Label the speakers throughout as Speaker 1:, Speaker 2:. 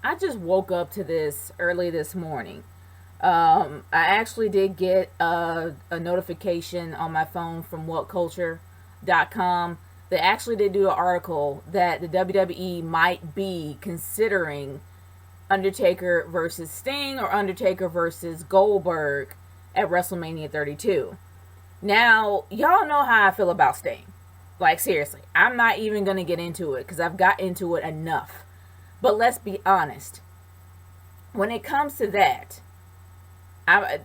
Speaker 1: I just woke up to this early this morning. I actually did get a notification on my phone from whatculture.com. They actually did do an article that the WWE might be considering Undertaker versus Sting or Undertaker versus Goldberg at WrestleMania 32. Now, y'all know how I feel about Sting. Like, seriously, I'm not even going to get into it because I've got into it enough. But let's be honest. When it comes to that, I,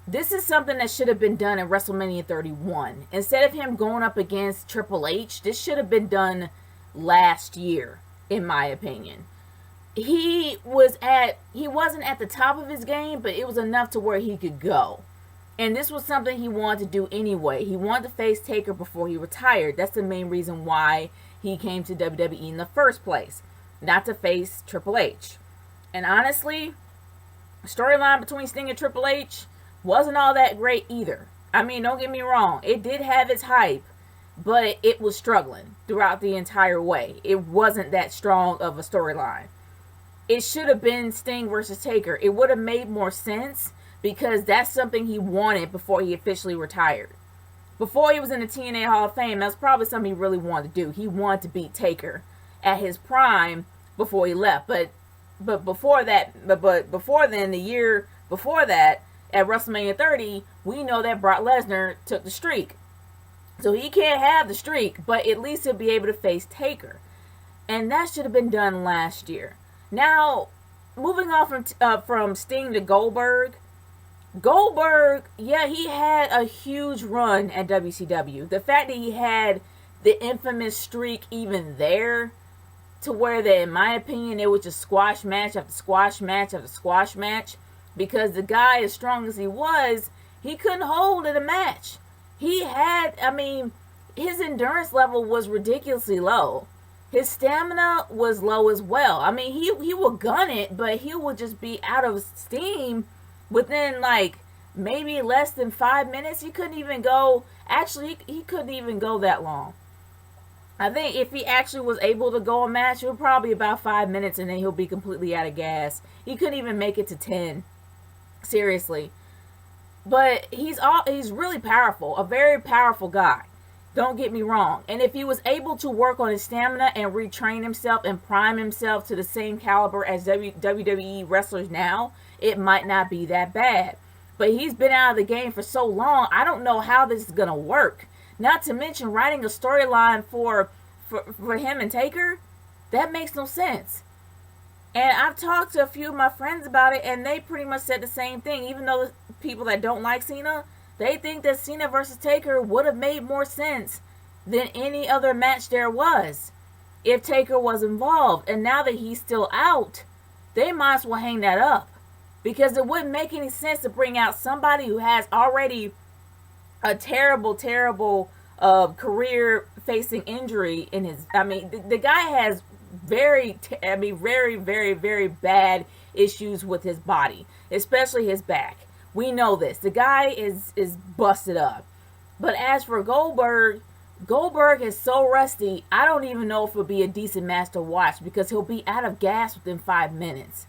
Speaker 1: this is something that should have been done in WrestleMania 31. Instead of him going up against Triple H, this should have been done last year, in my opinion. He wasn't at the top of his game, but it was enough to where he could go. And this was something he wanted to do anyway. He wanted to face Taker before he retired. That's the main reason why he came to WWE in the first place. Not to face Triple H. And honestly, storyline between Sting and Triple H wasn't all that great either. I mean, don't get me wrong. It did have its hype, but it was struggling throughout the entire way. It wasn't that strong of a storyline. It should have been Sting versus Taker. It would have made more sense because that's something he wanted before he officially retired. Before he was in the TNA Hall of Fame, that's probably something he really wanted to do. He wanted to beat Taker at his prime before he left. But before then, the year before that, at WrestleMania 30, we know that Brock Lesnar took the streak. So he can't have the streak, but at least he'll be able to face Taker. And that should have been done last year. Now, moving on from Sting to Goldberg. Goldberg, yeah, he had a huge run at WCW. The fact that he had the infamous streak even there, to where that, in my opinion, it was just squash match after squash match after squash match, because the guy, as strong as he was, he couldn't hold in a match. His endurance level was ridiculously low. His stamina was low as well. I mean, he would gun it, but he would just be out of steam within like maybe less than 5 minutes. He couldn't even go. Actually, he couldn't even go that long. I think if he actually was able to go a match, it would probably be about 5 minutes, and then he'll be completely out of gas. He couldn't even make it to 10. Seriously. But he's really powerful, a very powerful guy. Don't get me wrong. And if he was able to work on his stamina and retrain himself and prime himself to the same caliber as WWE wrestlers now, it might not be that bad. But he's been out of the game for so long, I don't know how this is going to work. Not to mention writing a storyline for him and Taker, that makes no sense. And I've talked to a few of my friends about it, and they pretty much said the same thing. Even though the people that don't like Cena, they think that Cena versus Taker would have made more sense than any other match there was if Taker was involved. And now that he's still out, they might as well hang that up, because it wouldn't make any sense to bring out somebody who has already a terrible, terrible career facing injury in his. I mean, the guy has very, very, very bad issues with his body, especially his back. We know this. The guy is busted up. But as for Goldberg, Goldberg is so rusty, I don't even know if it'll be a decent match to watch, because he'll be out of gas within 5 minutes.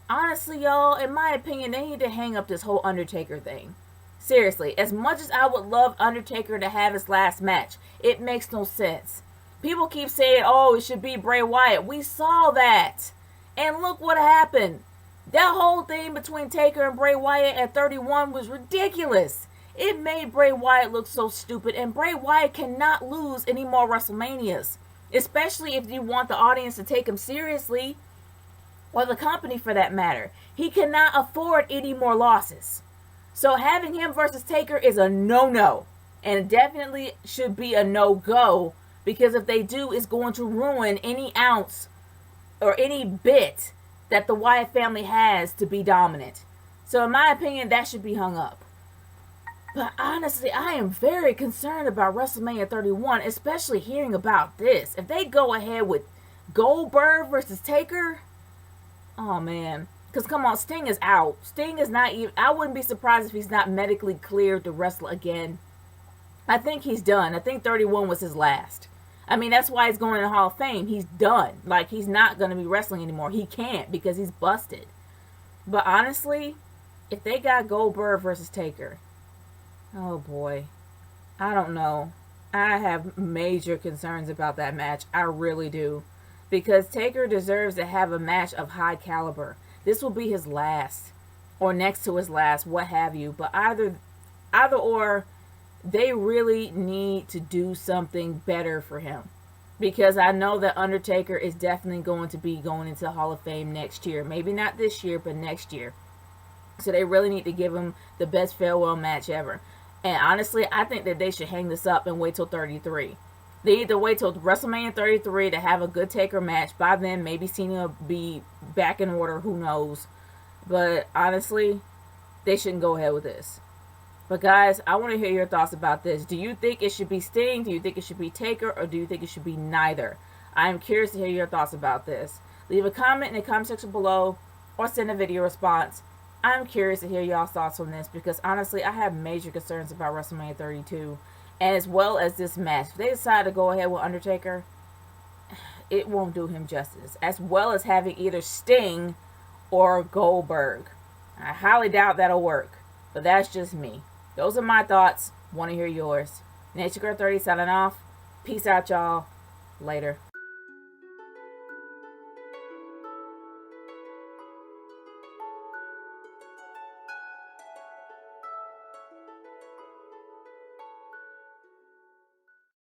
Speaker 1: Honestly, y'all, in my opinion, they need to hang up this whole Undertaker thing. Seriously, as much as I would love Undertaker to have his last match, it makes no sense. People keep saying, oh, it should be Bray Wyatt. We saw that. And look what happened. That whole thing between Taker and Bray Wyatt at 31 was ridiculous. It made Bray Wyatt look so stupid, and Bray Wyatt cannot lose any more WrestleManias, especially if you want the audience to take him seriously, or the company for that matter. He cannot afford any more losses. So having him versus Taker is a no-no, and it definitely should be a no-go, because if they do, it's going to ruin any ounce or any bit that the Wyatt family has to be dominant. So in my opinion, that should be hung up. But honestly, I am very concerned about WrestleMania 31, especially hearing about this. If they go ahead with Goldberg versus Taker, oh man. Because come on, Sting is out. Sting is not even, I wouldn't be surprised if he's not medically cleared to wrestle again. I think he's done. I think 31 was his last. I mean, that's why he's going in the Hall of Fame. He's done. Like, he's not going to be wrestling anymore. He can't because he's busted. But honestly, if they got Goldberg versus Taker, oh boy, I don't know. I have major concerns about that match. I really do. Because Taker deserves to have a match of high caliber. This will be his last, or next to his last, what have you. But either or, they really need to do something better for him. Because I know that Undertaker is definitely going to be going into the Hall of Fame next year. Maybe not this year, but next year. So they really need to give him the best farewell match ever. And honestly, I think that they should hang this up and wait till 33. They need to wait till WrestleMania 33 to have a good Taker match. By then, maybe Cena will be back in order. Who knows? But honestly, they shouldn't go ahead with this. But guys, I want to hear your thoughts about this. Do you think it should be Sting? Do you think it should be Taker? Or do you think it should be neither? I am curious to hear your thoughts about this. Leave a comment in the comment section below or send a video response. I'm curious to hear y'all's thoughts on this because honestly, I have major concerns about WrestleMania 32 and as well as this match. If they decide to go ahead with Undertaker, it won't do him justice. As well as having either Sting or Goldberg. I highly doubt that'll work, but that's just me. Those are my thoughts. Want to hear yours. Nature Girl 30 signing off. Peace out, y'all. Later.